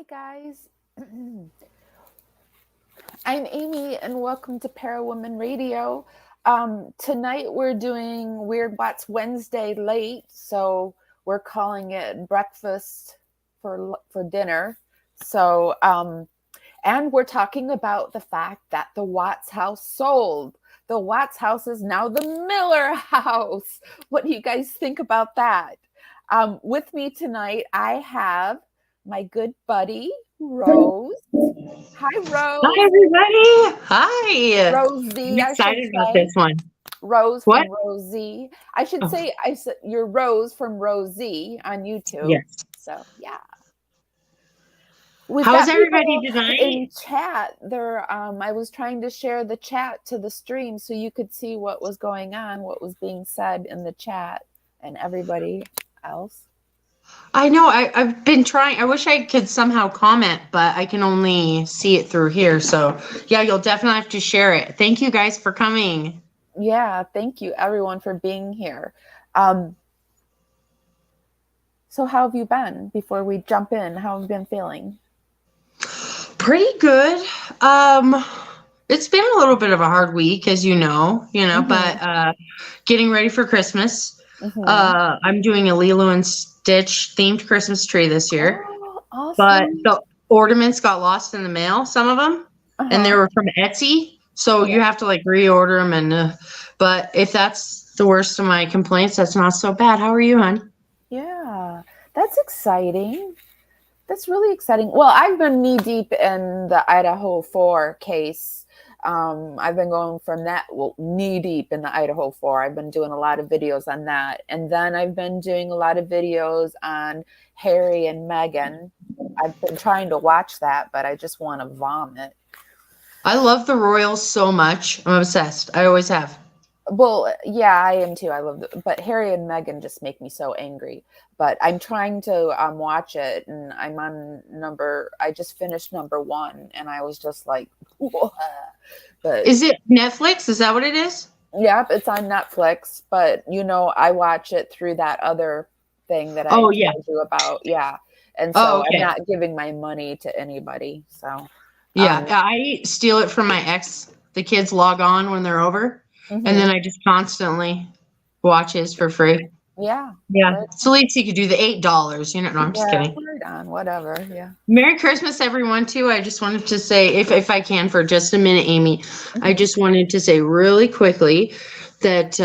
guys. I'm Amy, and welcome to Parawoman Radio. Tonight we're doing Weird Watts Wednesday late, so we're calling it breakfast for dinner. So, and we're talking about the fact that the Watts house sold. The Watts house is now the Miller house. What do you guys think about that? With me tonight, I have my good buddy, Rose. Hi, Hi, Rose. everybody. Hi. I'm Rosie, I should excited about say. this one. Rose What? from Rosie. I should Oh, say I said you're Rose from Rosie on YouTube. yes. So yeah. We've How's got everybody people in tonight? chat. I was trying to share the chat to the stream so you could see what was going on, what was being said in the chat, and everybody else. I know I've been trying. I wish I could somehow comment, but I can only see it through here. So, yeah, you'll definitely have to share it. Thank you guys for coming. Yeah, thank you everyone for being here. So how have you been before we jump in? How have you been feeling? Pretty good. It's been a little bit of a hard week, as Mm-hmm. but getting ready for Christmas. Mm-hmm. I'm doing a Lilo and Stitch themed Christmas tree this year. Oh, But awesome. the ornaments got lost in the mail, some of them, and they Uh-huh. were from Etsy. So Yeah. you have to like reorder them. But if that's the worst of my complaints, that's not so bad. How are you, hon? Yeah. That's exciting. That's really exciting. Well, I've been knee deep in the Idaho 4 case. I've been going from that, well, knee deep in the Idaho 4. I've been doing a lot of videos on that. And then I've been doing a lot of videos on Harry and Meghan. I've been trying to watch that, but I just want to vomit. I love the Royals so much. I'm obsessed. I always have. Well, yeah, I am too. I love but Harry and Meghan just make me so angry. But I'm trying to watch it, and I'm on I just finished number one, and I was just like, "Whoa." But Is it Netflix? Is that what it is? yeah, it's on Netflix. But I watch it through that other thing that I Oh, yeah. told you about. Yeah, and Oh, so I'm okay. not giving my money to anybody. So, Yeah. um, I steal it from my ex. The kids log on when they're over, and then mhm. I just constantly watch his for free. Yeah, Yeah. right. So at least you could do the $8. No, I'm just Yeah, kidding. right on. Whatever. Yeah. Merry Christmas, everyone, too. I just wanted to say, if I can, for just a minute, Amy, I Hmm. just wanted to say really quickly that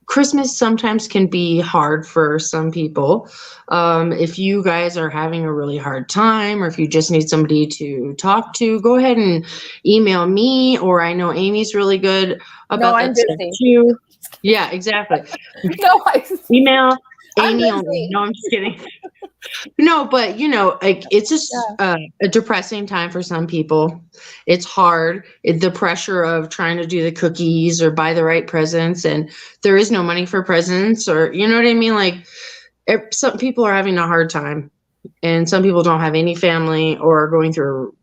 Christmas sometimes can be hard for some people. If you guys are having a really hard time, or if you just need somebody to talk to, go ahead and email me, or I know Amy's really good No, about I'm that stuff, busy. too. Yeah, exactly. No, Email I'm Amy only. busy. No, I'm just kidding. No, but like it's just Yeah. a depressing time for some people. It's hard. The pressure of trying to do the cookies or buy the right presents, and there is no money for presents, or you know what I mean. Like some people are having a hard time, and some people don't have any family or are going through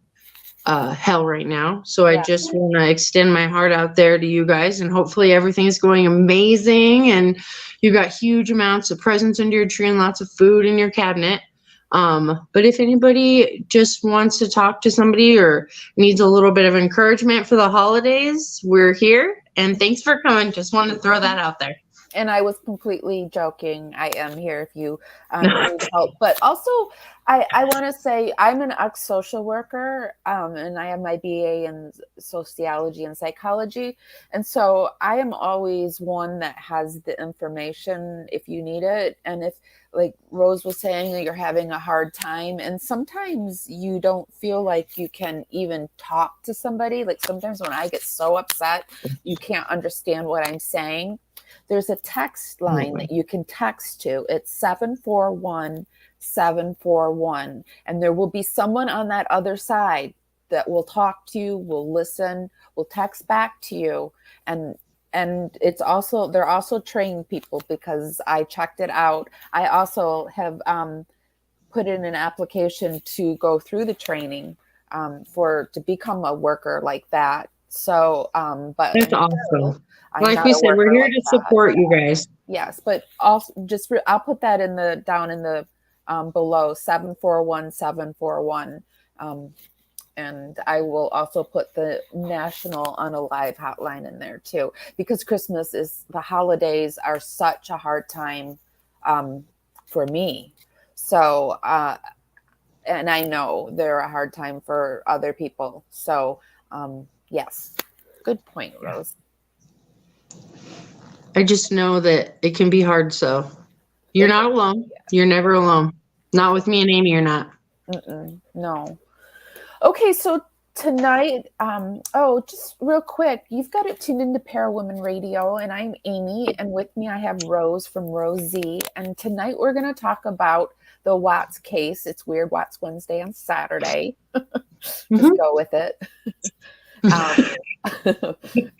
hell right now. So I Yeah. just want to extend my heart out there to you guys, and hopefully everything's going amazing, and you got huge amounts of presents under your tree and lots of food in your cabinet. But if anybody just wants to talk to somebody or needs a little bit of encouragement for the holidays, we're here. And thanks for coming. Just wanted to throw that out there. And I was completely joking. I am here if you need help. But also, I want to say I'm an ex social worker, and I have my BA in sociology and psychology. And so I am always one that has the information if you need it. And if, like Rose was saying, that you're having a hard time, and sometimes you don't feel like you can even talk to somebody. Like sometimes when I get so upset, you can't understand what I'm saying. There's a text line that you can text to. It's 741-741. And there will be someone on that other side that will talk to you, will listen, will text back to you. And it's also, they're also trained people because I checked it out. I also have put in an application to go through the training to become a worker like that. So, but That's until awesome. I'm Like not we a said, we're worker here like to that. support you guys. Yes, but also I'll put that down in the below, 741-741. And I will also put the National Unalive hotline in there too, because the holidays are such a hard time for me. So, and I know they're a hard time for other people. So, yes, good point, Rose. I just know that it can be hard. So you're not alone. You're never alone. Not with me and Amy, you're not. No. Okay, so tonight, just real quick, you've got it tuned into Parawoman Radio, and I'm Amy, and with me I have Rose from Rosie, and tonight we're going to talk about the Watts case. It's Weird Watts Wednesday on Saturday. Just go with it. And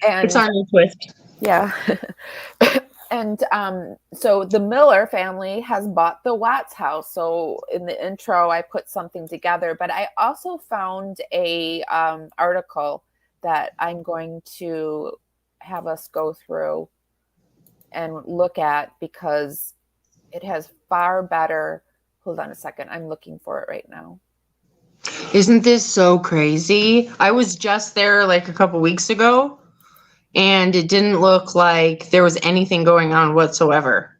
it's on your twist. Yeah. And so the Miller family has bought the Watts house. So in the intro, I put something together, but I also found a article that I'm going to have us go through and look at, because it has far better. Hold on a second. I'm looking for it right now. Isn't this so crazy? I was just there like a couple weeks ago, and it didn't look like there was anything going on whatsoever.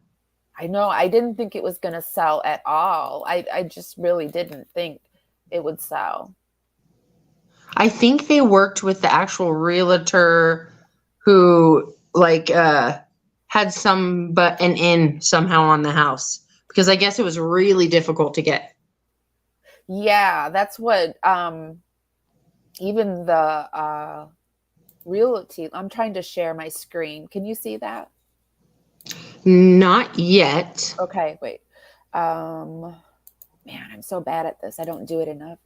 I know. I didn't think it was going to sell at all. I just really didn't think it would sell. I think they worked with the actual realtor who had an in somehow on the house, because I guess it was really difficult to get. Yeah, that's what even the realty. I'm trying to share my screen. Can you see that? Not yet. Okay, wait. Man, I'm so bad at this. I don't do it enough.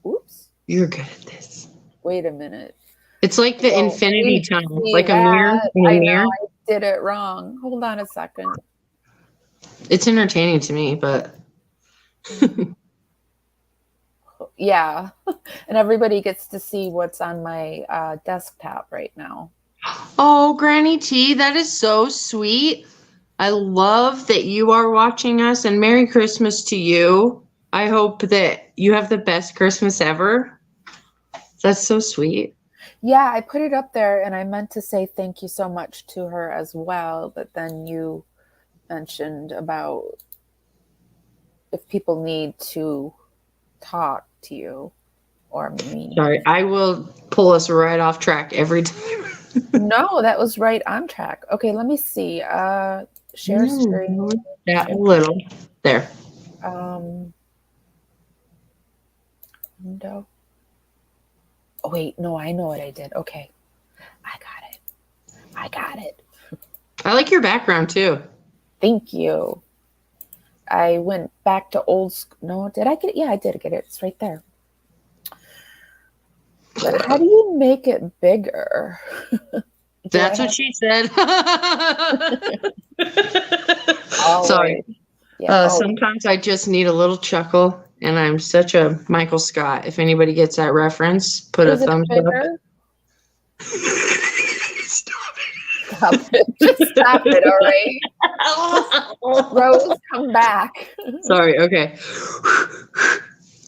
Oops. You're good at this. Wait a minute. It's like the infinity tunnel, like that. a mirror. I know I did it wrong. Hold on a second. It's entertaining to me, but yeah. And everybody gets to see what's on my desktop right now. Oh, Granny T, that is so sweet. I love that you are watching us, and Merry Christmas to you. I hope that you have the best Christmas ever. That's so sweet. Yeah, I put it up there, and I meant to say thank you so much to her as well, but then you mentioned about if people need to talk to you or me. Sorry, I will pull us right off track every time. No, that was right on track. Okay, let me see. Share screen. That little. There. Window. Oh, wait. No, I know what I did. Okay. I got it. I like your background too. Thank you. I went back to old school. No, did I get it? Yeah, I did get it. It's right there. But how do you make it bigger? That's what she said. Sorry. Yeah. Sometimes I just need a little chuckle, and I'm such a Michael Scott. If anybody gets that reference, put a thumbs up. Stop it. Just stop it, all right? Rose, come back. Sorry, okay.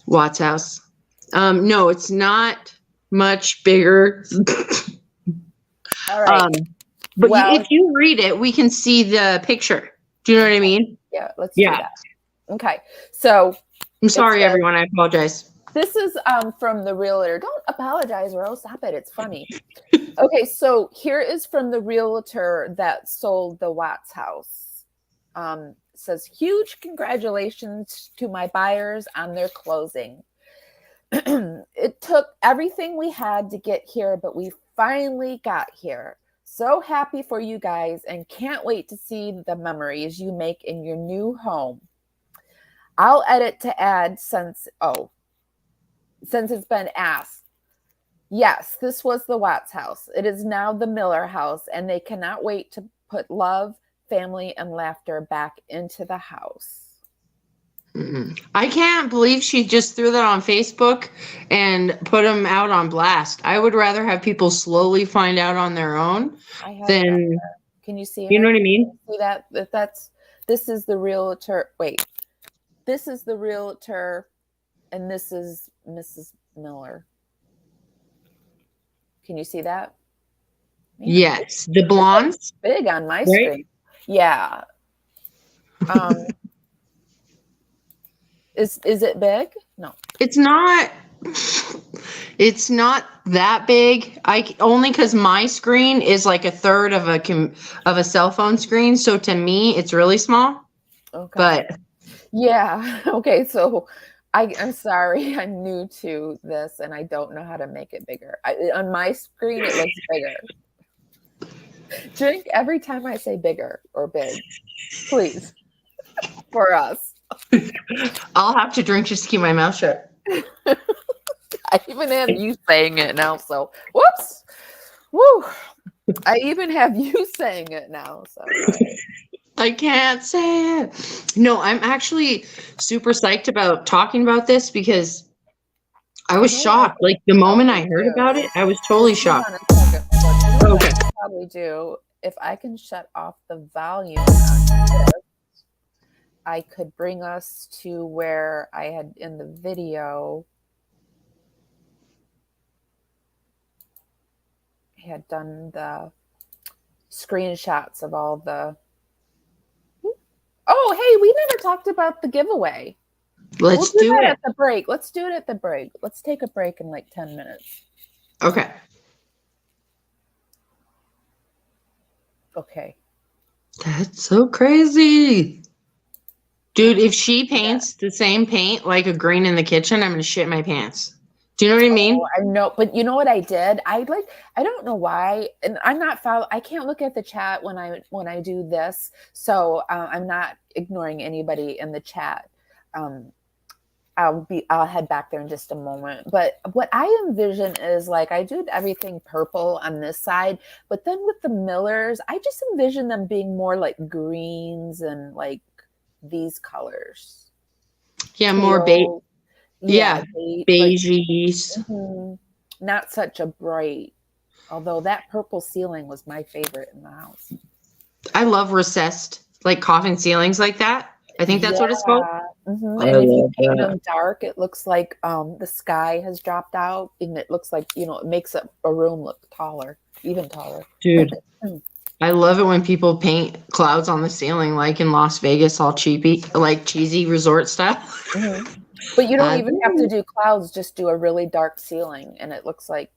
Watts house. No, it's not much bigger. All right. But if you read it, we can see the picture. Do you know what I mean? Yeah, let's do that. Okay. So I'm sorry, everyone. I apologize. This is from the realtor. Don't apologize, Rose. Stop it. It's funny. Okay, so here is from the realtor that sold the Watts house. Says, huge congratulations to my buyers on their closing. It took everything we had to get here, but we finally got here. So happy for you guys and can't wait to see the memories you make in your new home. I'll edit to add since it's been asked. Yes, this was the Watts house. It is now the Miller house, and they cannot wait to put love, family, and laughter back into the house. I can't believe she just threw that on Facebook and put them out on blast. I would rather have people slowly find out on their own than. Can you see? You know what I mean? See that? This is the realtor. Wait, this is the realtor, and this is Mrs. Miller. Can you see that? Man, yes, the blondes. Big on my right? screen. Yeah. Is it big? No. It's not. It's not that big. Only because my screen is like a third of a cell phone screen. So to me, it's really small. Okay. But yeah. Okay. So I'm sorry. I'm new to this and I don't know how to make it bigger. On my screen, it looks bigger. Drink every time I say bigger or big, please, for us. I'll have to drink just to keep my mouth shut. I even have you saying it now. So whoops. Woo. I even have you saying it now. So I can't say it. No, I'm actually super psyched about talking about this because I was shocked. Like the moment I heard about it, I was totally shocked. Okay. I probably do. If I can shut off the volume on this, I could bring us to where I had in the video. I had done the screenshots of all the. Oh, hey, we never talked about the giveaway. Let's do that it at the break. Let's do it at the break. Let's take a break in like 10 minutes. Okay. Okay. That's so crazy. Dude, if she paints the same paint like a green in the kitchen, I'm going to shit my pants. Do you know what I mean? I know, but you know what I did? I don't know why, and I'm not I can't look at the chat when I do this, so I'm not ignoring anybody in the chat. I'll head back there in just a moment. But what I envision is like I do everything purple on this side, but then with the Millers, I just envision them being more like greens and like these colors. Yeah, more beige. Yeah, beiges. Not such a bright. Although that purple ceiling was my favorite in the house. I love recessed, like coffin ceilings like that. I think that's what it's called. And if you paint them dark, it looks like the sky has dropped out, and it looks like it makes a room look taller, even taller. Dude, I love it when people paint clouds on the ceiling, like in Las Vegas, all cheesy resort style. But you don't even have to do clouds; just do a really dark ceiling, and it looks like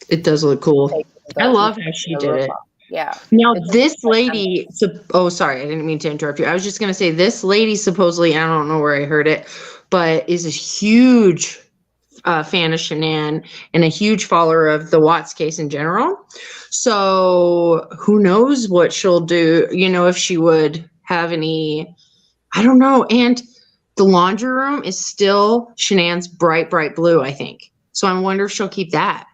it does look cool. I love how she did it. Yeah. Now this lady, sorry, I didn't mean to interrupt you. I was just going to say this lady supposedly, I don't know where I heard it, but is a huge fan of Shanann and a huge follower of the Watts case in general. So who knows what she'll do, if she would have any, I don't know. And the laundry room is still Shanann's bright, bright blue, I think. So I wonder if she'll keep that.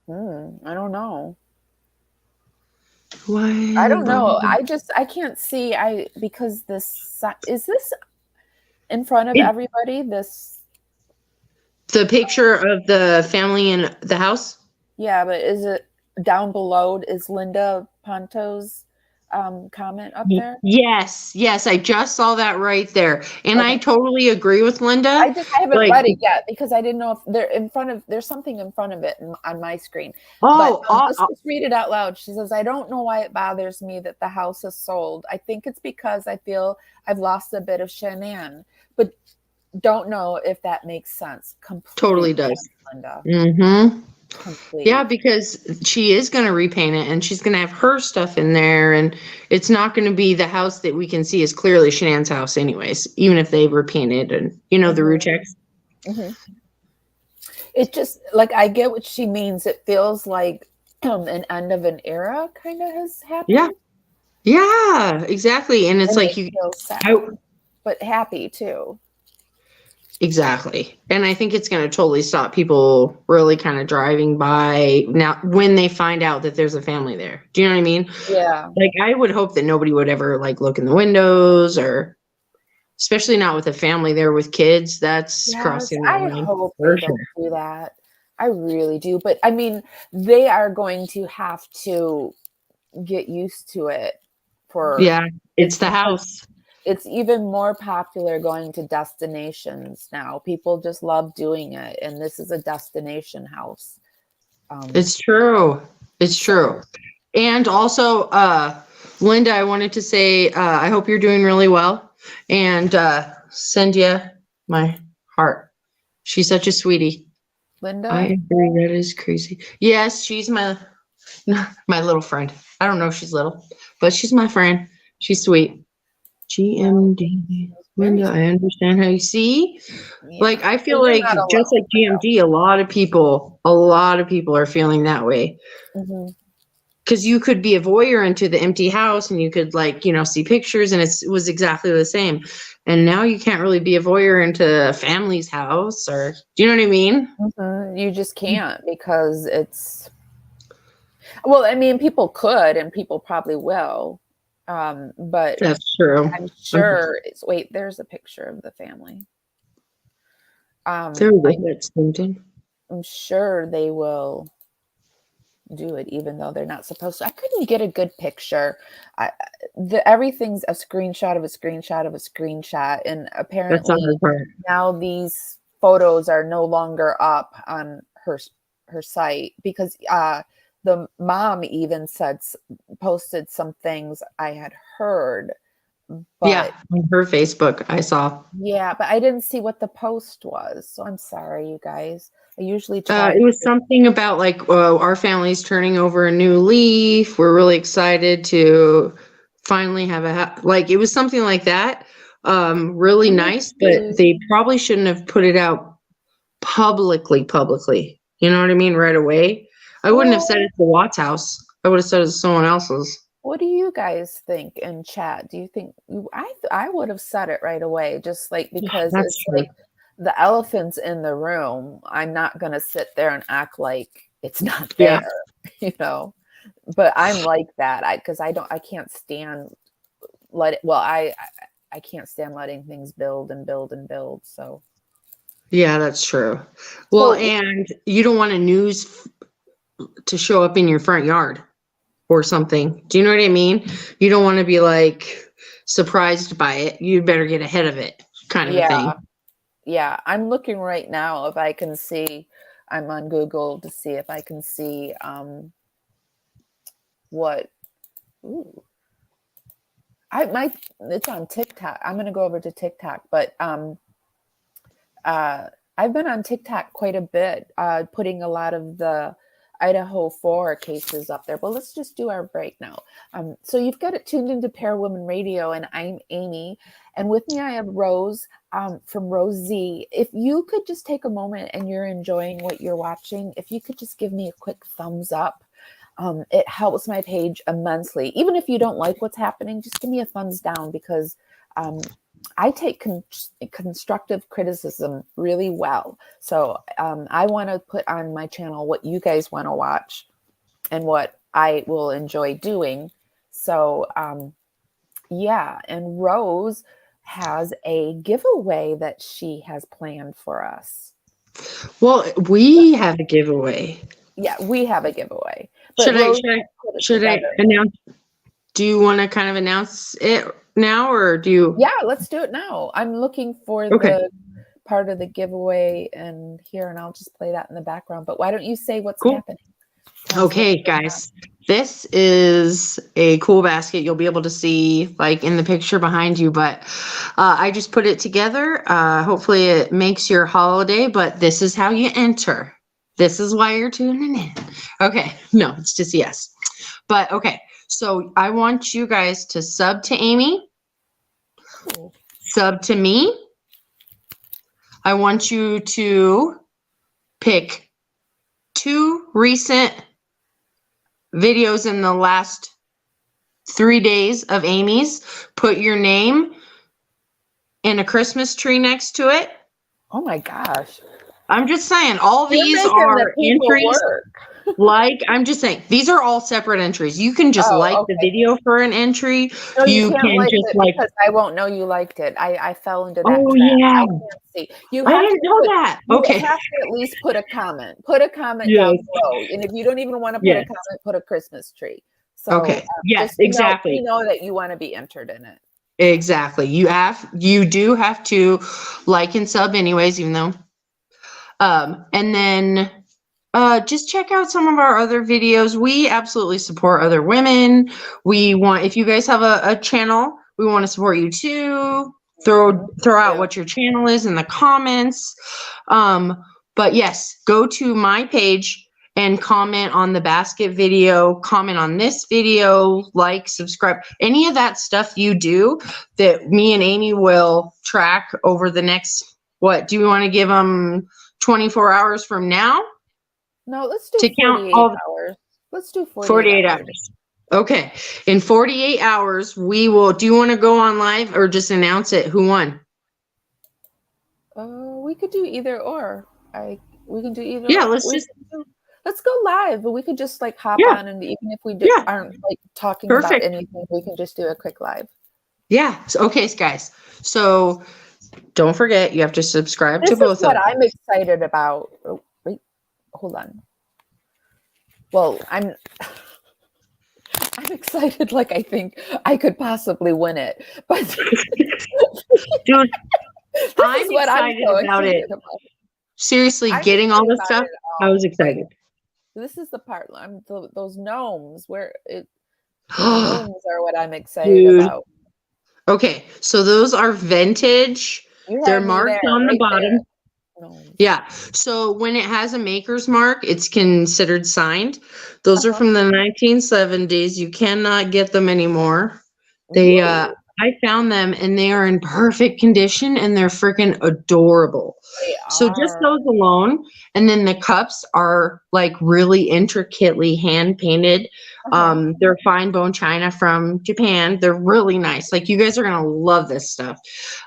I don't know. What? I don't know. I can't see. Because is this in front of everybody? The picture of the family in the house? Yeah, but is it down below? Is Linda Ponto's comment up there? Yes, I just saw that right there, and I totally agree with Linda. I haven't read it yet because I didn't know if they're in front of. There's something in front of it on my screen. Let's just read it out loud. She says, "I don't know why it bothers me that the house is sold. I think it's because I feel I've lost a bit of Shanann, but don't know if that makes sense." Totally does, Linda. Completely. Yeah, because she is going to repaint it and she's going to have her stuff in there, and it's not going to be the house that we can see is clearly Shanann's house anyways, even if they repainted and the root checks. It just like I get what she means. It feels like an end of an era kind of has happened. Yeah, exactly. And it's like you feel sad, but happy too. Exactly. And I think it's going to totally stop people really kind of driving by now when they find out that there's a family there. Do you know what I mean? Yeah. Like I would hope that nobody would ever like look in the windows, or especially not with a family there with kids. That's crossing the line. I hope they don't do that. I really do. But I mean, they are going to have to get used to it it's the house. it's even more popular going to destinations now. People just love doing it, and this is a destination house. It's true. It's true. And also, Linda, I wanted to say, I hope you're doing really well, and send you my heart. She's such a sweetie. Linda? I agree. That is crazy. Yes, she's my little friend. I don't know if she's little, but she's my friend. She's sweet. GMD. Linda, I understand how you see. Yeah. Like, I feel You're like not just like alone, GMD, a lot of people are feeling that way. Mhm. Because you could be a voyeur into the empty house and you could, like, see pictures, and it was exactly the same. And now you can't really be a voyeur into a family's house, or do you know what I mean? Mhm. You just can't, because it's, well, I mean, people could, and people probably will. But That's true. I'm sure wait, there's a picture of the family. There we go. That's LinkedIn. I'm sure they will do it, even though they're not supposed to. I couldn't get a good picture. Everything's a screenshot of a screenshot of a screenshot, and That's apparently on her part. now these photos are no longer up on her site, because the mom even posted some things I had heard, but Yeah, on her Facebook, I saw. yeah, but I didn't see what the post was, so I'm sorry, you guys. I usually try. It was something about, like, our family's turning over a new leaf. We're really excited to finally have like, it was something like that. Really nice, but they probably shouldn't have put it out publicly. You know what I mean? Right away. I wouldn't have said it's the Watts house. I would have said it's someone else's. What do you guys think in chat? Do you think I would have said it right away, just like, because That's it's true. like the elephant's in the room. I'm not going to sit there and act like it's not there, but I'm like that. I can't stand I can't stand letting things build and build and build. So Yeah, that's true. Well, and you don't want a news to show up in your front yard or something. Do you know what I mean? You don't want to be, like, surprised by it. You'd better get ahead of it, kind of a thing. Yeah, I'm looking right now if I can see. I'm on Google to see if I can see what. Ooh, it's on TikTok. I'm gonna go over to TikTok, but I've been on TikTok quite a bit, putting a lot of the Idaho 4 cases up there. But let's just do our break now. So you've got it tuned into Pair Woman Radio, and I'm Amy. And with me I have Rose from Rose Z. If you could just take a moment and you're enjoying what you're watching, if you could just give me a quick thumbs up. It helps my page immensely. Even if you don't like what's happening, just give me a thumbs down, because I take constructive criticism really well. So I want to put on my channel what you guys want to watch and what I will enjoy doing. So yeah, and Rose has a giveaway that she has planned for us. Well, we have a giveaway. Yeah, we have a giveaway. But Should I announce? Do you want to kind of announce it now, or do you? Yeah, let's do it now. I'm looking for the part of the giveaway and here, and I'll just play that in the background. But why don't you say what's happening? Okay, guys, this is a cool basket. You'll be able to see, like, in the picture behind you, but I just put it together. Hopefully it makes your holiday, but this is how you enter. This is why you're tuning in. Okay, no, it's just yes. But okay, so I want you guys to sub to Amy, sub to me. I want you to pick 2 recent videos in the last 3 days of Amy's. Put your name in a Christmas tree next to it. Oh my gosh. I'm just saying, all these are entries. Like, I'm just saying, these are all separate entries. You can just the video for an entry. No, you can't can like just it, like, because I won't know you liked it. I fell into that oh trap. yeah, I can't see. I didn't know that. Okay, you have to at least put a comment. Put a comment down below. And if you don't even want to put a comment, put a Christmas tree. So okay, yes, just exactly. You know that you want to be entered in it. Exactly. You do have to like and sub anyways, even though. And then just check out some of our other videos. We absolutely support other women. If you guys have a channel, we want to support you too. Throw out what your channel is in the comments. But yes, go to my page and comment on the basket video, comment on this video, like, subscribe, any of that stuff you do that me and Amy will track over the next, what, do you want to give them 24 hours from now? No, let's do To count 48 all hours. Let's do 48 hours. Okay. In 48 hours, we will, do you want to go on live or just announce it? Who won? We could do either or. We can do either. Yeah, let's go live. We could just like hop on, and even if we aren't like talking about anything, we can just do a quick live. Yeah. Okay, guys. So don't forget, you have to subscribe to both of them. This is what I'm excited about. Oh, wait, hold on. Well, I'm excited. Like I think I could possibly win it, but dude, I'm excited about it. Seriously, getting all this stuff, I was excited. This is the part. Those gnomes. Gnomes are what I'm excited Dude. about. Okay, so those are vintage. They're marked on the bottom. Yeah. So when it has a maker's mark, it's considered signed. Those are from the 1970s. You cannot get them anymore. They I found them and they are in perfect condition and they're freaking adorable. So just those alone. And then the cups are like really intricately hand painted. They're fine bone china from Japan. They're really nice. Like you guys are going to love this stuff.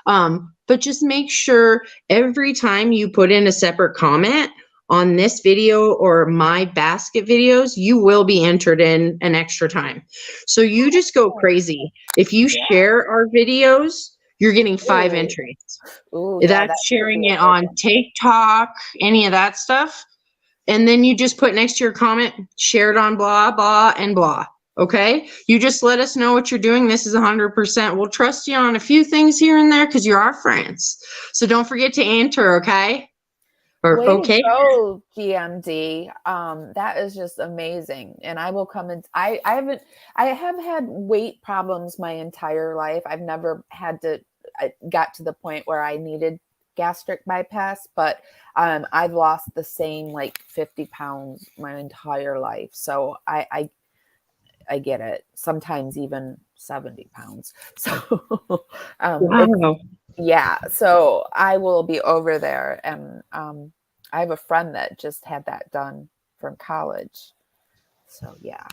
But just make sure every time you put in a separate comment on this video or my basket videos, you will be entered in an extra time. So you just go crazy. If you share our videos, you're getting 5 entries. That's sharing it on TikTok, any of that stuff. And then you just put next to your comment, shared on blah, blah, and blah. Okay. You just let us know what you're doing. This is 100%. We'll trust you on a few things here and there because you're our friends. So don't forget to enter. Okay. Way to go, GMD. That is just amazing. And I will come in. I have had weight problems my entire life. I've never I got to the point where I needed gastric bypass, but I've lost the same like 50 pounds my entire life. So I get it. Sometimes even 70 pounds. So yeah, so I will be over there, and I have a friend that just had that done from college. So yeah.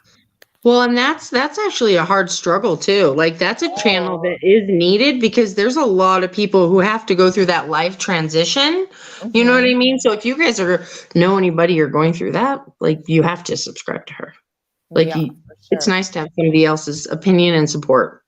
Well, and that's actually a hard struggle too. Like that's a channel that is needed because there's a lot of people who have to go through that life transition. You know what I mean? So if you guys know anybody you're going through that, like you have to subscribe to her. Like it's nice to have somebody else's opinion and support.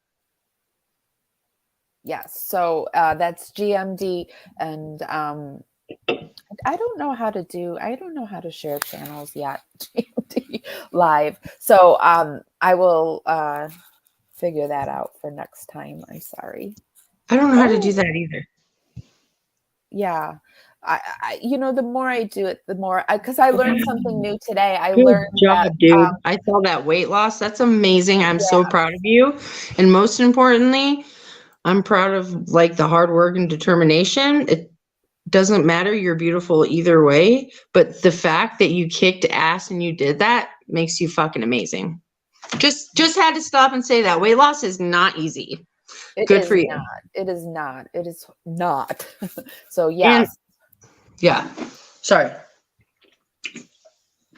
Yes. So that's GMD, and I don't know how to share channels yet. GMD live. So I will figure that out for next time. I'm sorry. I don't know how to do that either. Yeah. I the more I do it, the more because I learned something new today. Good job, dude. I saw that weight loss. That's amazing. I'm so proud of you. And most importantly, I'm proud of like the hard work and determination. It doesn't matter. You're beautiful either way. But the fact that you kicked ass and you did that makes you fucking amazing. Just had to stop and say that weight loss is not easy. Good for you. It is not. It is not. So yes. Yeah. Sorry.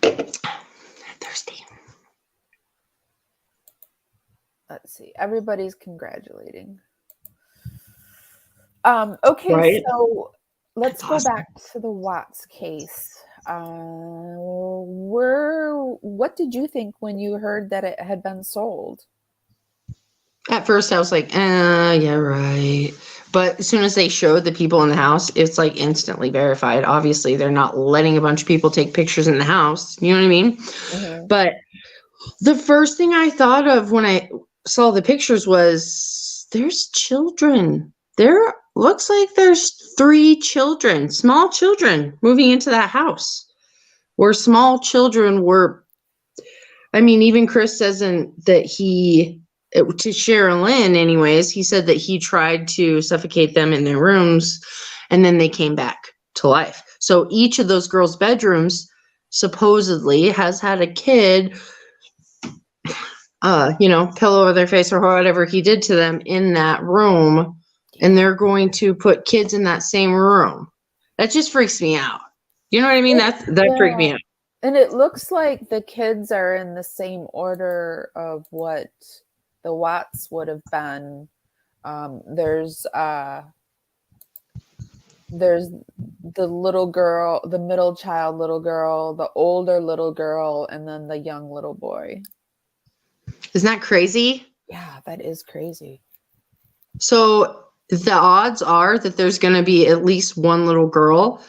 I'm thirsty. Let's see. Everybody's congratulating. Okay, right. So let's go back to the Watts case. What did you think when you heard that it had been sold? At first I was like, yeah, right. But as soon as they showed the people in the house, it's like instantly verified. Obviously, they're not letting a bunch of people take pictures in the house. You know what I mean? Mm-hmm. But the first thing I thought of when I saw the pictures was there's children. There looks like there's 3 children, small children, moving into that house where small children were. I mean, even Chris says that to Sherilyn anyways, he said that he tried to suffocate them in their rooms and then they came back to life. So each of those girls' bedrooms supposedly has had a kid, pillow over their face or whatever he did to them in that room. And they're going to put kids in that same room. That just freaks me out. You know what I mean? That freaked me out. And it looks like the kids are in the same order of what the Watts would have been. There's the little girl, the middle child little girl, the older little girl, and then the young little boy. Isn't that crazy? Yeah, that is crazy. So the odds are that there's going to be at least one little girl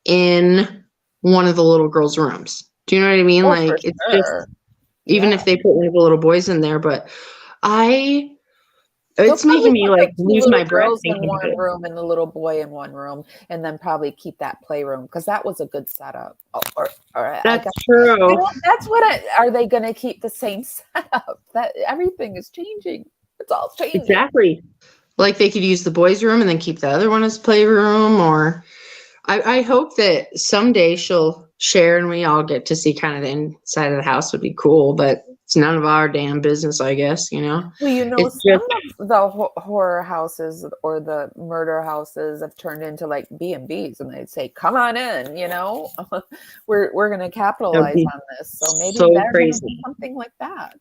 in one of the little girls' rooms. Do you know what I mean? Like, it's just, even if they put one of the little boys in there, but it's making me like lose my breath in one room and the little boy in one room, and then probably keep that playroom because that was a good setup. That's true. That's what are they going to keep the same setup? That everything is changing. It's all changing. Exactly. Like they could use the boys' room and then keep the other one as playroom. Or I hope that someday she'll share and we all get to see kind of the inside of the house. Would be cool, but it's none of our damn business, I guess, Well, some of the horror houses or the murder houses have turned into like B&Bs, and they'd say, "Come on in," we're going to capitalize on this. So maybe they're going to do something like that.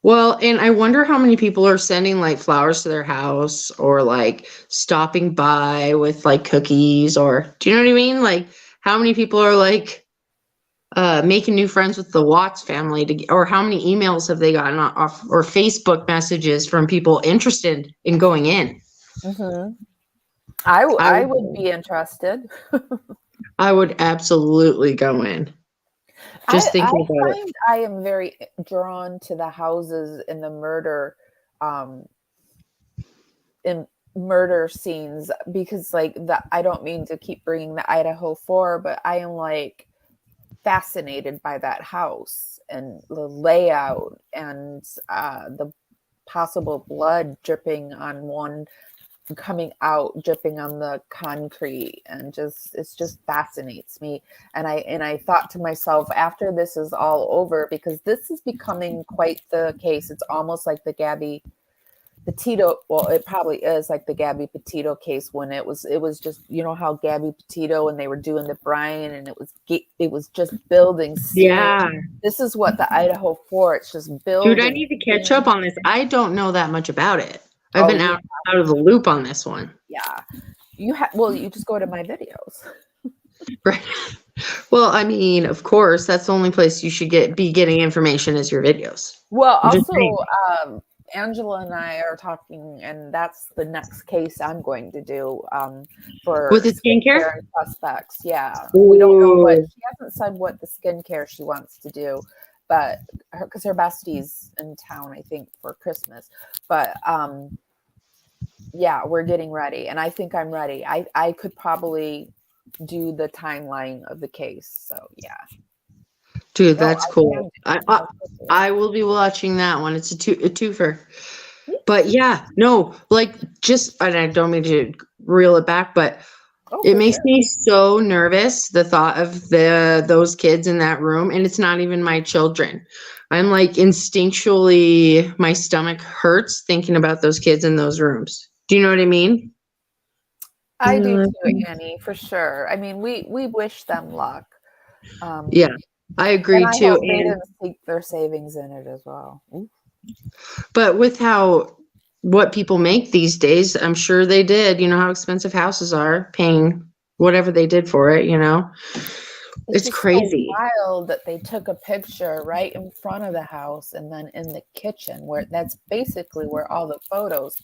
Well, and I wonder how many people are sending like flowers to their house or like stopping by with like cookies, or do you know what I mean? Like how many people are like making new friends with the Watts family, or how many emails have they gotten off, or Facebook messages from people interested in going in? Mm-hmm. I would be interested. I would absolutely go in. Just thinking about it. I am very drawn to the houses in the murder scenes because I don't mean to keep bringing the Idaho 4, but I am like fascinated by that house and the layout and the possible blood dripping on one, coming out, dripping on the concrete, and it just fascinates me. And I thought to myself, after this is all over, because this is becoming quite the case, it's almost like the Gabby Petito. Well, it probably is like the Gabby Petito case when it was just, how Gabby Petito and they were doing the Bryan, and it was just building. Yeah. This is what the Idaho 4, it's just building. Dude, I need to catch up on this. I don't know that much about it. I've been out of the loop on this one. Yeah. You just go to my videos. Right. Well, I mean, of course, that's the only place you should be getting information is your videos. Well, also, Angela and I are talking, and that's the next case I'm going to do for with the skincare and suspects. Yeah. Ooh. We don't know she hasn't said what the skincare she wants to do, but because her bestie's in town, I think, for Christmas. But yeah, we're getting ready, and I think I'm ready. I could probally do the timeline of the case. So yeah. Dude, that's cool. I will be watching that one. It's a twofer. But yeah, no, and I don't mean to reel it back, but it makes me so nervous, the thought of those kids in that room, and it's not even my children. I'm like instinctually, my stomach hurts thinking about those kids in those rooms. Do you know what I mean? I do too, Annie, for sure. I mean, we wish them luck. Yeah, I agree and I too. Hope they didn't seek their savings in it as well. But with what people make these days, I'm sure they did. You know how expensive houses are, paying whatever they did for it. It's crazy. So wild that they took a picture right in front of the house and then in the kitchen, where that's basically where all the photos.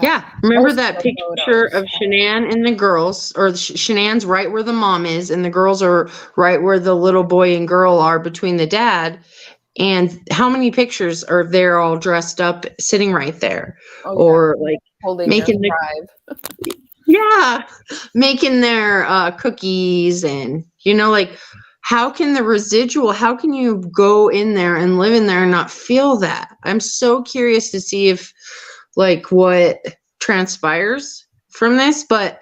Yeah, remember that picture of Shanann and the girls, or Shanann's right where the mom is, and the girls are right where the little boy and girl are between the dad. And how many pictures are there all dressed up sitting right there? Oh yeah, Or like holding their making the, thrive. yeah, making their cookies, and like, how can the residual, how can you go in there and live in there and not feel that? I'm so curious to see if like what transpires from this, but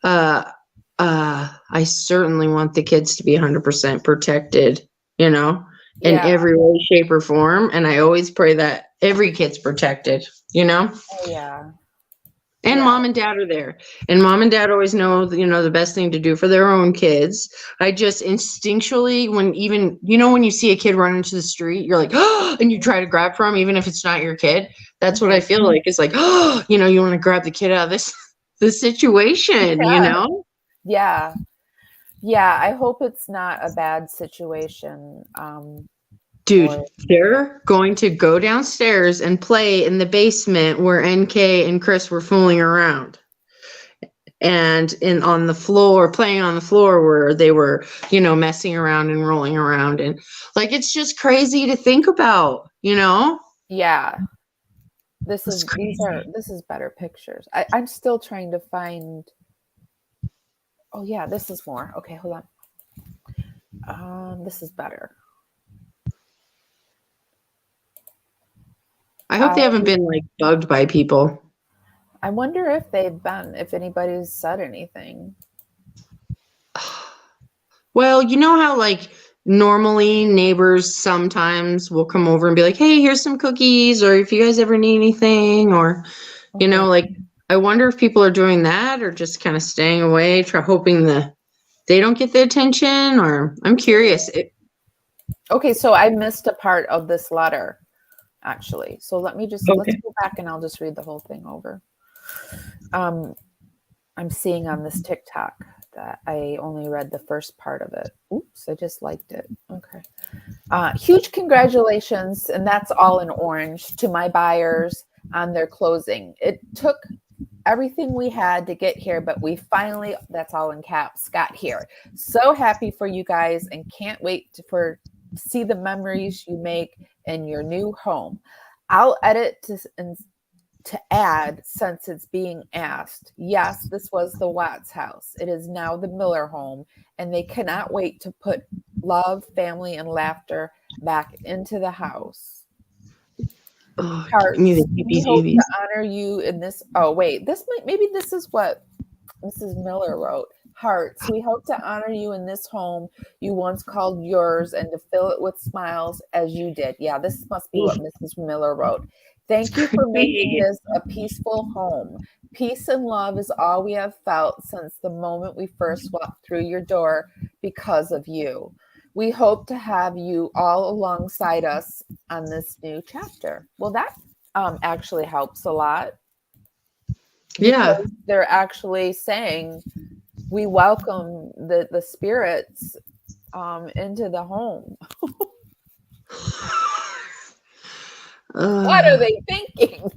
I certainly want the kids to be 100% protected, in Yeah. every way, shape, or form. And I always pray that every kid's protected. Oh yeah. And Yeah. mom and dad are there. And mom and dad always know, the best thing to do for their own kids. I just instinctually, when you see a kid run into the street, you're like, oh, and you try to grab for him, even if it's not your kid. That's what I feel like. It's like, oh, you want to grab the kid out of this situation, Yeah. Yeah. I hope it's not a bad situation. Dude, they're going to go downstairs and play in the basement where NK and Chris were fooling around. And on the floor, playing on the floor where they were, messing around and rolling around. And like, it's just crazy to think about, Yeah. This It's is crazy. this is better pictures. I'm still trying to find. Oh yeah, this is more. Okay, hold on. This is better. I hope they haven't been like bugged by people. I wonder if if anybody's said anything. Well, you know how like normally neighbors sometimes will come over and be like, hey, here's some cookies, or if you guys ever need anything, or, like, I wonder if people are doing that or just kind of staying away, hoping that they don't get the attention, or I'm curious. Okay, so I missed a part of this letter, actually. So let's go back and I'll just read the whole thing over. I'm seeing on this TikTok that I only read the first part of it. Oops, I just liked it. Okay. Huge congratulations, and that's all in orange, to my buyers on their closing. It took everything we had to get here, but we finally, that's all in caps, got here. So happy for you guys and can't wait to see the memories you make in your new home. I'll edit to add, since it's being asked. Yes, this was the Watts house. It is now the Miller home, and they cannot wait to put love, family, and laughter back into the house. Hearts, we hope to honor you in this. Oh, wait, maybe this is what Mrs. Miller wrote. Hearts, we hope to honor you in this home you once called yours and to fill it with smiles as you did. Yeah, this must be what Mrs. Miller wrote. Thank you for making this a peaceful home. Peace and love is all we have felt since the moment we first walked through your door because of you. We hope to have you all alongside us on this new chapter. Well, that actually helps a lot. Yeah. They're actually saying we welcome the spirits into the home. What are they thinking?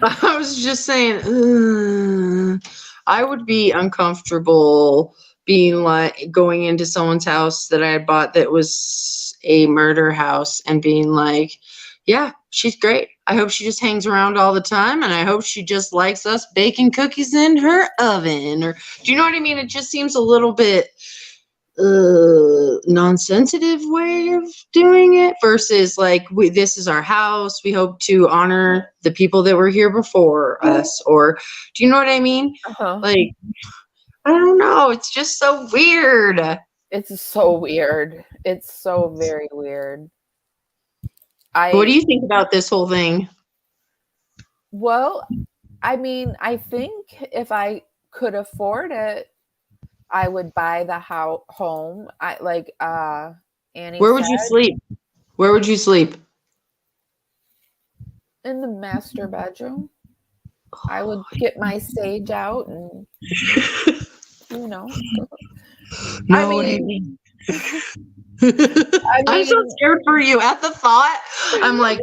I was just saying, I would be uncomfortable being like going into someone's house that I had bought that was a murder house and being like, yeah, she's great. I hope she just hangs around all the time, and I hope she just likes us baking cookies in her oven. Or do you know what I mean? It just seems a little bit non-sensitive way of doing it versus like, this is our house, we hope to honor the people that were here before us. Or do you know what I mean? Like, I don't know, it's just so weird. It's so weird. It's so very weird. What do you think about this whole thing? Well, I mean, I think if I could afford it, I would buy the home. I like Annie. Where would you sleep? Where would you sleep? In the master bedroom. I would get my sage out and No, I mean, I'm so scared for you at the thought. I'm like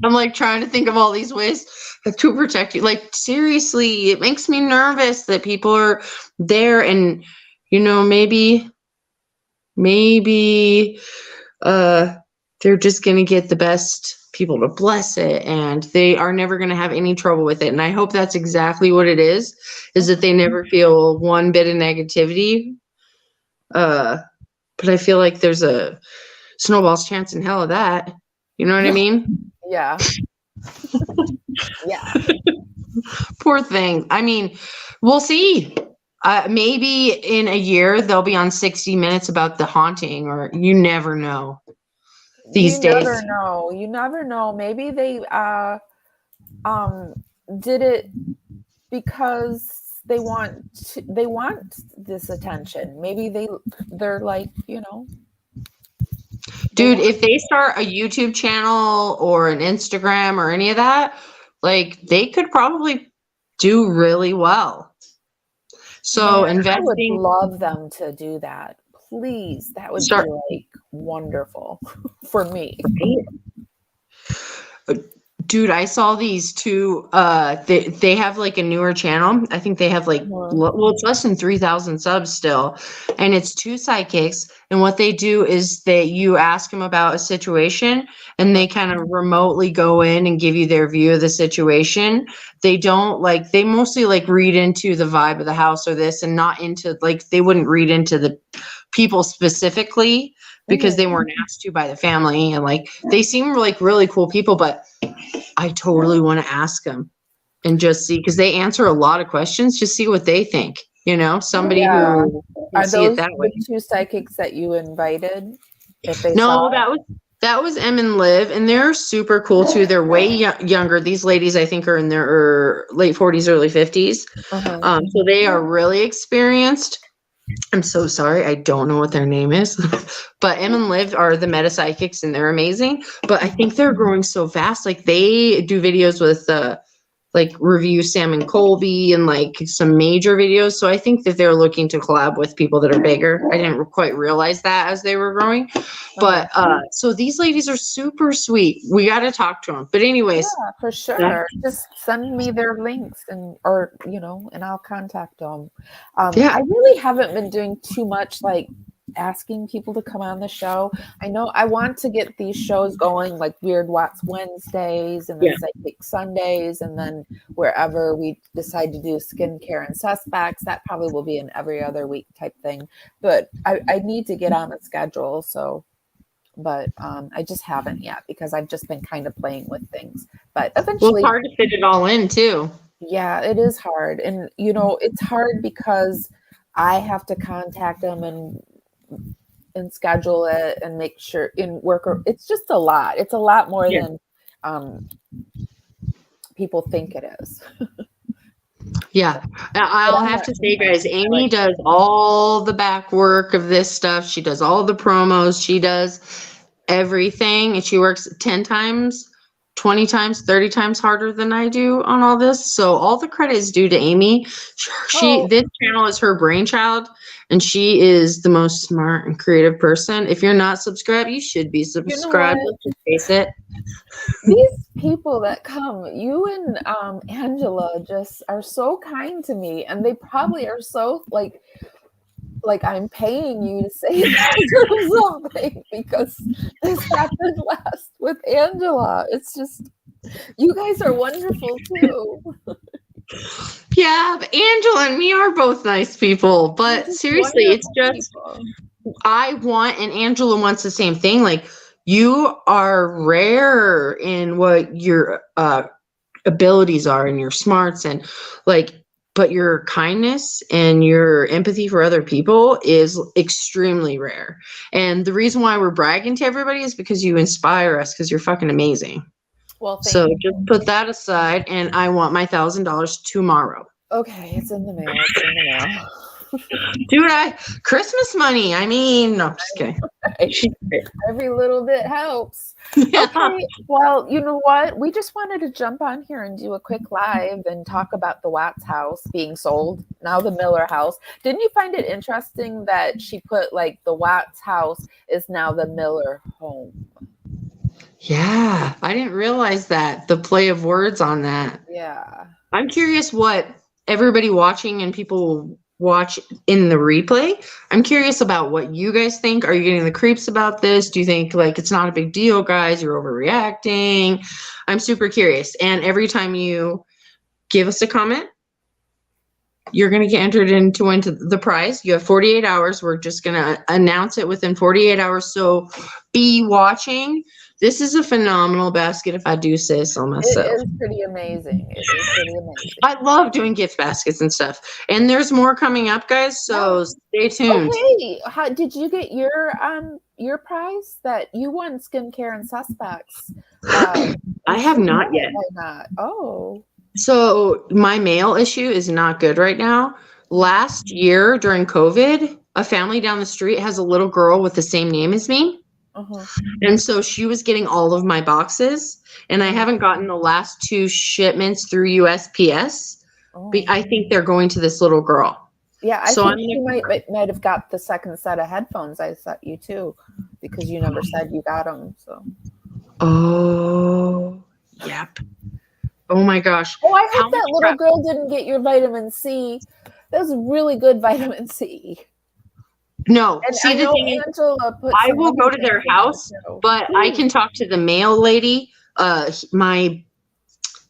I'm like trying to think of all these ways to protect you. Like, seriously, it makes me nervous that people are there and, maybe maybe they're just going to get the best people to bless it, and they are never going to have any trouble with it. And I hope that's exactly what it is that they never feel one bit of negativity. But I feel like there's a snowball's chance in hell of that. You know what I mean? Yeah. Yeah. Poor thing. I mean, we'll see. Maybe in a year they'll be on 60 Minutes about the haunting, or you never know. These days, you never know. Maybe they did it because they want this attention. Maybe they're like, dude, if they start a YouTube channel or an Instagram or any of that, like, they could probably do really well. So investing, I would love them to do that. Please, that would be like wonderful for me. Dude, I saw these two. They have like a newer channel. I think they have like well, it's less than 3,000 subs still, and it's two psychics. And what they do is you ask them about a situation, and they kind of remotely go in and give you their view of the situation. They mostly like read into the vibe of the house or this, and not into like they wouldn't read into the people specifically because they weren't asked to by the family, and like they seem like really cool people, but I totally want to ask them and just see, because they answer a lot of questions, just see what they think, somebody who are see it that way. The two psychics that you invited? No, that was Em and Liv, and they're super cool too. They're way younger. These ladies, I think, are in their late 40s, early 50s. So they are really experienced. I'm so sorry, I don't know what their name is, but Em and Liv are the meta psychics, and they're amazing. But I think they're growing so fast. Like, they do videos with like review Sam and Colby and like some major videos. So I think that they're looking to collab with people that are bigger. I didn't quite realize that as they were growing. But so these ladies are super sweet. We got to talk to them. But anyways, yeah, for sure. Just send me their links and I'll contact them. I really haven't been doing too much like asking people to come on the show. I know I want to get these shows going, like Weird Watts Wednesdays and then Psychic Sundays, and then wherever we decide to do skincare and suspects, that probably will be an every other week type thing. But I need to get on the schedule. So, but I just haven't yet because I've just been kind of playing with things. But eventually, it's hard to fit it all in too. Yeah, it is hard, and it's hard because I have to contact them and schedule it and make sure in work. It's just a lot. It's a lot more than people think it is. Yeah. I'll have to say, guys, Amy does all the back work of this stuff. She does all the promos. She does everything. And she works 10 times, 20 times, 30 times harder than I do on all this. So all the credit is due to Amy. This channel is her brainchild, and she is the most smart and creative person. If you're not subscribed, you should be subscribed. Let's just face it. These people that come, you and Angela, just are so kind to me, and they probably are so like I'm paying you to say this or something, because this happened last with Angela. It's just, you guys are wonderful too. Yeah, but Angela and me are both nice people, but seriously, it's just people. I want, and Angela wants the same thing. Like, you are rare in what your abilities are and your smarts, and like, but your kindness and your empathy for other people is extremely rare. And the reason why we're bragging to everybody is because you inspire us, because you're fucking amazing. Well, so just put that aside, and I want my $1,000 tomorrow. Okay, it's in the mail. It's in the mail. Dude, Christmas money. I mean, no, I'm just kidding. Every little bit helps. Yeah. Okay, well, you know what? We just wanted to jump on here and do a quick live and talk about the Watts house being sold, now the Miller house. Didn't you find it interesting that she put like the Watts house is now the Miller home? Yeah, I didn't realize that, the play of words on that. Yeah. I'm curious what everybody watching and people watch in the replay. I'm curious about what you guys think. Are you getting the creeps about this? Do you think like it's not a big deal, guys? You're overreacting? I'm super curious. And every time you give us a comment, you're going to get entered into the prize. You have 48 hours. We're just going to announce it within 48 hours. So be watching. This is a phenomenal basket, if I do say so myself. It is pretty amazing. It is pretty amazing. I love doing gift baskets and stuff. And there's more coming up, guys. So stay tuned. Okay. How did you get your prize? That you won skincare and suspects. I have not yet. Why not? Oh. So my mail issue is not good right now. Last year during COVID, a family down the street has a little girl with the same name as me. Uh-huh. And so she was getting all of my boxes, and I haven't gotten the last 2 shipments through USPS. Oh. I think they're going to this little girl. Yeah, I think you might have got the second set of headphones I sent you too, because you never said you got them. So. Oh, yep. Oh my gosh. Oh, I hope that little girl didn't get your vitamin C. That was really good vitamin C. No, and see, the thing is, I will go to their house, but I can talk to the mail lady. My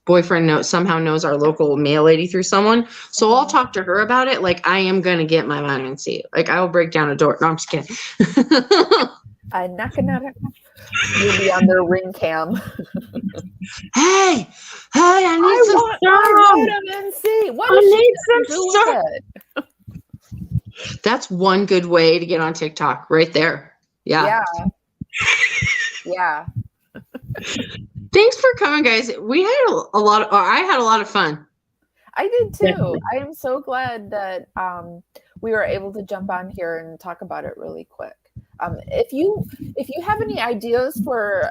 boyfriend somehow knows our local mail lady through someone, so I'll talk to her about it. Like, I am gonna get my vitamin C. Like, I will break down a door. No, I'm just kidding. I'm knocking at it. You'll be on their ring cam. Hey, I need some vitamin C. What I need some stuff. That's one good way to get on TikTok right there. Yeah. Thanks for coming, guys. We had I had a lot of fun. I did too. Definitely. I am so glad that we were able to jump on here and talk about it really quick. If you have any ideas for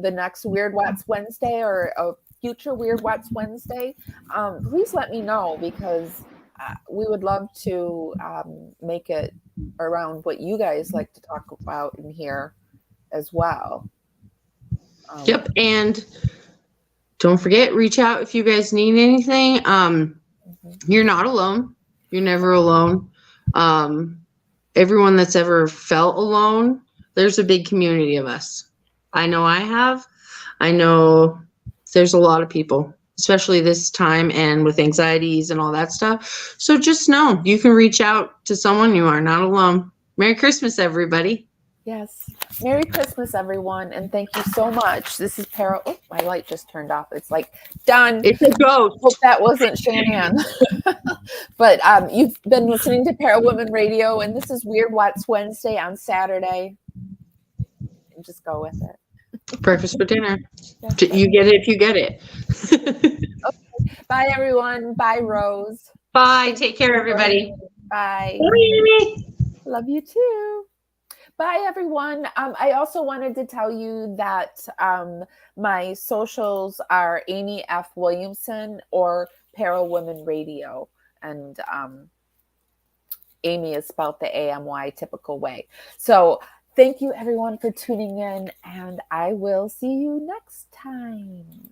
the next Weird Watts Wednesday or a future Weird Watts Wednesday, please let me know, because we would love to make it around what you guys like to talk about in here as well. Yep. And don't forget, reach out if you guys need anything. You're not alone. You're never alone. Everyone that's ever felt alone, there's a big community of us. I know I have. I know there's a lot of people, especially this time and with anxieties and all that stuff. So just know you can reach out to someone. You are not alone. Merry Christmas, everybody. Yes. Merry Christmas, everyone. And thank you so much. This is Para. Oh, my light just turned off. It's like done. It's a ghost. Hope that wasn't Shanann. But you've been listening to Para Women Radio, and this is Weird Watts Wednesday on Saturday. And just go with it. Breakfast for dinner. Yes. You get it if you get it. Okay. Bye, everyone. Bye, Rose. Bye. Take care, everybody. Bye. Bye, Amy. Love you too. Bye, everyone. I also wanted to tell you that my socials are Amy F. Williamson or Para Women Radio. And Amy is spelled the AMY typical way. So thank you, everyone, for tuning in. And I will see you next time.